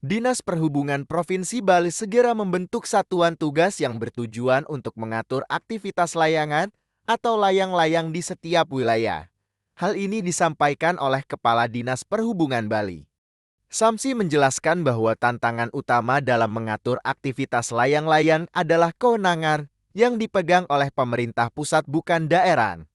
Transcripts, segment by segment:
Dinas Perhubungan Provinsi Bali segera membentuk satuan tugas yang bertujuan untuk mengatur aktivitas layangan atau layang-layang di setiap wilayah. Hal ini disampaikan oleh Kepala Dinas Perhubungan Bali. Samsi menjelaskan bahwa tantangan utama dalam mengatur aktivitas layang-layang adalah kewenangan yang dipegang oleh pemerintah pusat bukan daerah.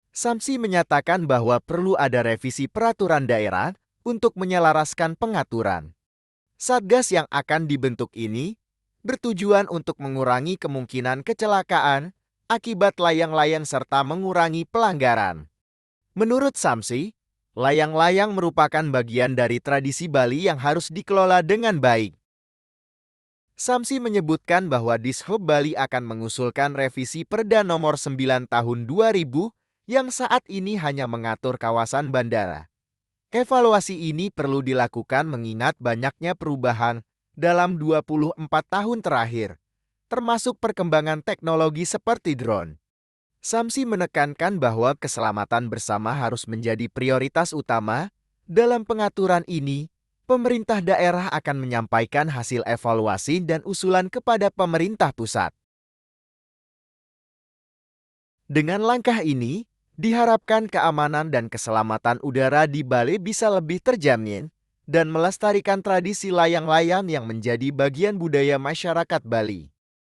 Samsi menyatakan bahwa perlu ada revisi peraturan daerah untuk menyelaraskan pengaturan. Satgas yang akan dibentuk ini bertujuan untuk mengurangi kemungkinan kecelakaan akibat layang-layang serta mengurangi pelanggaran. Menurut Samsi, layang-layang merupakan bagian dari tradisi Bali yang harus dikelola dengan baik. Samsi menyebutkan bahwa Dishub Bali akan mengusulkan revisi Perda Nomor 9 Tahun 2000 yang saat ini hanya mengatur kawasan bandara. Evaluasi ini perlu dilakukan mengingat banyaknya perubahan dalam 24 tahun terakhir, termasuk perkembangan teknologi seperti drone. Samsi menekankan bahwa keselamatan bersama harus menjadi prioritas utama. Dalam pengaturan ini, pemerintah daerah akan menyampaikan hasil evaluasi dan usulan kepada pemerintah pusat. Dengan langkah ini, diharapkan keamanan dan keselamatan udara di Bali bisa lebih terjamin dan melestarikan tradisi layang-layang yang menjadi bagian budaya masyarakat Bali.